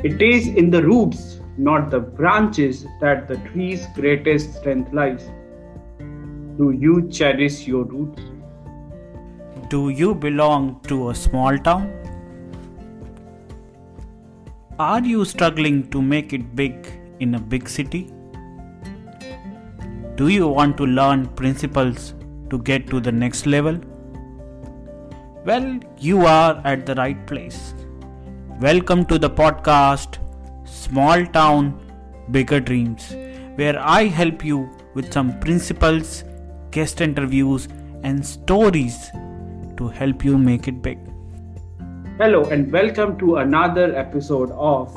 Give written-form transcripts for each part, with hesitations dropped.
It is in the roots, not the branches, that the tree's greatest strength lies. Do you cherish your roots? Do you belong to a small town? Are you struggling to make it big in a big city? Do you want to learn principles to get to the next level? Well, you are at the right place. Welcome to the podcast Small Town Bigger Dreams, where I help you with some principles, guest interviews, and stories to help you make it big. Hello and welcome to another episode of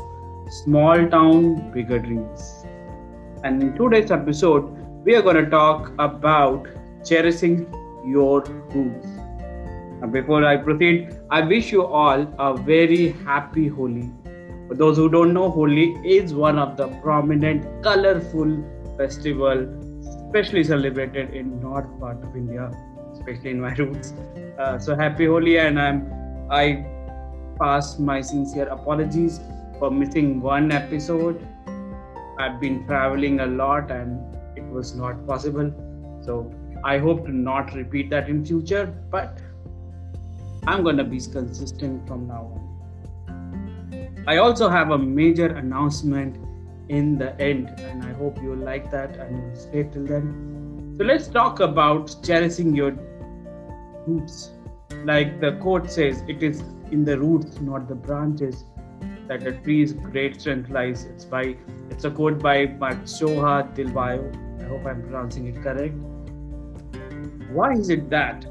Small Town Bigger Dreams. And in today's episode, we are going to talk about cherishing your roots. And before I proceed, I wish you all a very happy Holi. For those who don't know, Holi is one of the prominent, colorful festival, especially celebrated in north part of India, especially in my roots. So happy Holi, and I pass my sincere apologies for missing one episode. I've been traveling a lot and it was not possible. So I hope to not repeat that in future, but I'm gonna be consistent from now on. I also have a major announcement in the end, and I hope you'll like that and you'll stay till then. So let's talk about cherishing your roots. Like the quote says, it is in the roots, not the branches, that the tree's great strength lies. It's a quote by Matshoha Dilbayo. I hope I'm pronouncing it correct. Why is it that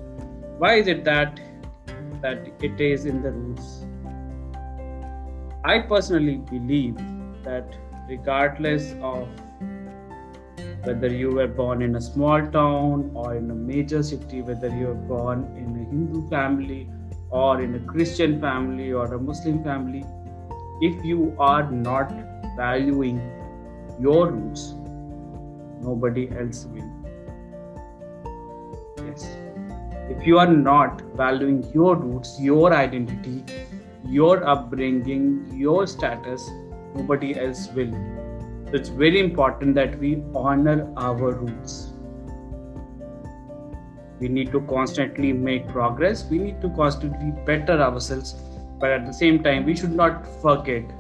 it is in the roots? I personally believe that regardless of whether you were born in a small town or in a major city, whether you were born in a Hindu family or in a Christian family or a Muslim family, if you are not valuing your roots, nobody else will. Yes. If you are not valuing your roots, your identity, your upbringing, your status, nobody else will. So it's very important that we honor our roots. We need to constantly make progress. We need to constantly better ourselves. But at the same time, we should not forget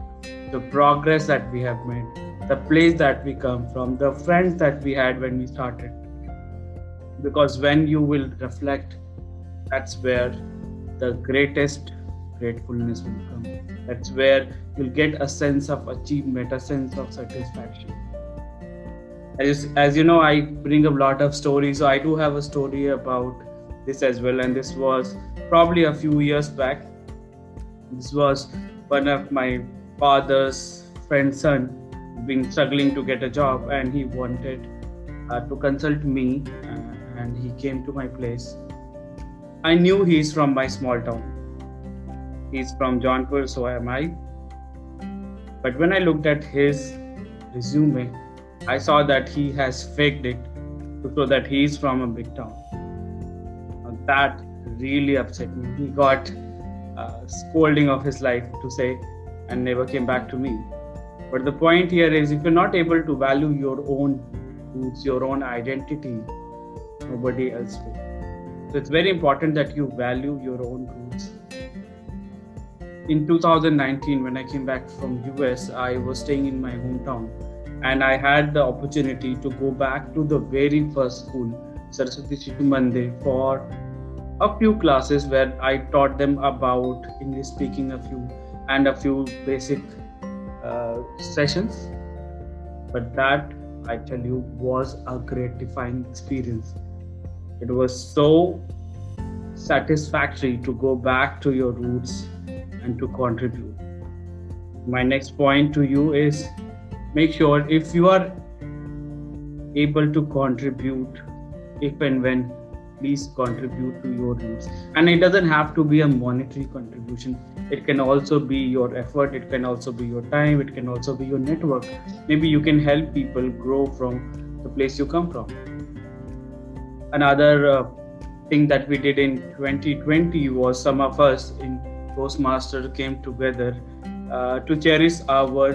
the progress that we have made, the place that we come from, the friends that we had when we started. Because when you will reflect, that's where the greatest gratefulness will come. That's where you'll get a sense of achievement, a sense of satisfaction. As you know, I bring up a lot of stories. So I do have a story about this as well. And this was probably a few years back. This was one of my father's friend's son been struggling to get a job, and he wanted to consult me, and he came to my place. I knew he's from my small town. He's from Jaunpur, so am I. But when I looked at his resume, I saw that he has faked it to show that he's from a big town. That really upset me. He got scolding of his life to say, and never came back to me. But the point here is, if you're not able to value your own roots, your own identity, nobody else will. So it's very important that you value your own roots. In 2019, when I came back from US, I was staying in my hometown, and I had the opportunity to go back to the very first school, Saraswati Shitu Mandir, for a few classes where I taught them about English speaking, a few basic sessions. But that, I tell you, was a gratifying experience. It was so satisfactory to go back to your roots and to contribute. My next point to you is, make sure if you are able to contribute, if and when, please contribute to your roots. And it doesn't have to be a monetary contribution. It can also be your effort, it can also be your time, it can also be your network. Maybe you can help people grow from the place you come from. Another thing that we did in 2020 was, some of us in Toastmaster came together to cherish our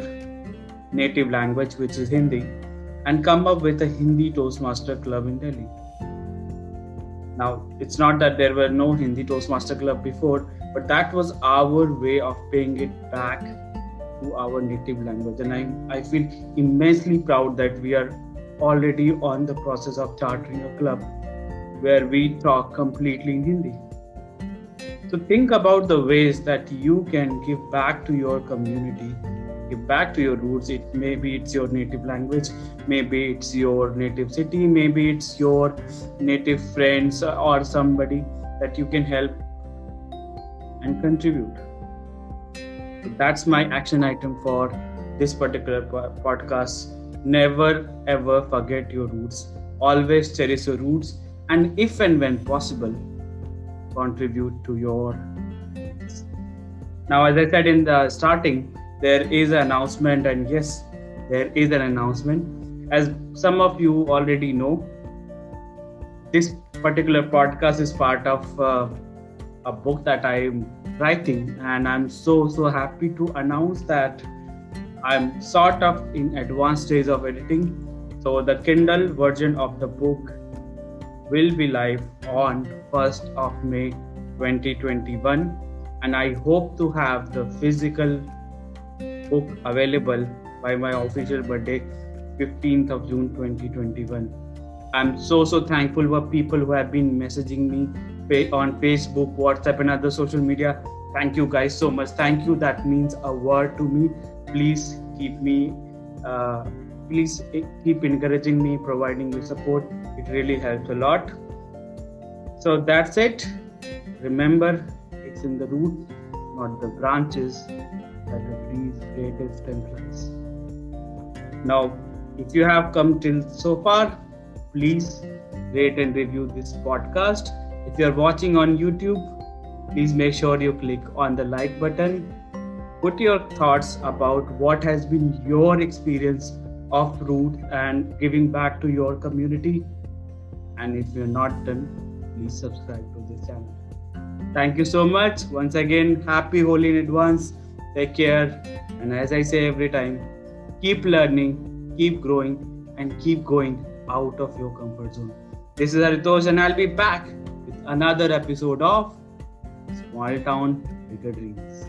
native language, which is Hindi, and come up with a Hindi Toastmaster Club in Delhi. Now, it's not that there were no Hindi Toastmaster Club before, but that was our way of paying it back to our native language. And I feel immensely proud that we are already on the process of chartering a club where we talk completely in Hindi. So think about the ways that you can give back to your community, give back to your roots. Maybe it's your native language, maybe it's your native city, maybe it's your native friends or somebody that you can help and contribute. So that's my action item for this particular podcast. Never ever forget your roots. Always cherish your roots, and if and when possible, contribute to your. Now, as I said in the starting, there is an announcement, and yes, there is an announcement. As some of you already know, this particular podcast is part of a book that I am writing, and I'm so happy to announce that I'm sort of in advanced stage of editing. So the Kindle version of the book will be live on 1st of May 2021, and I hope to have the physical book available by my official birthday, 15th of June 2021. I'm so thankful for people who have been messaging me on Facebook, WhatsApp, and other social media. Thank you guys so much. Thank you. That means a word to me. Please keep encouraging me, providing me support. It really helps a lot. So that's it. Remember, it's in the roots, not the branches, that the tree's greatest strength lies. Now, if you have come till so far, please rate and review this podcast. If you are watching on YouTube, please make sure you click on the like button. Put your thoughts about what has been your experience of roots and giving back to your community. And if you're not done, please subscribe to this channel. Thank you so much. Once again, happy Holi in advance. Take care. And as I say every time, keep learning, keep growing, and keep going out of your comfort zone. This is Aritosh, and I'll be back with another episode of Small Town Bigger Dreams.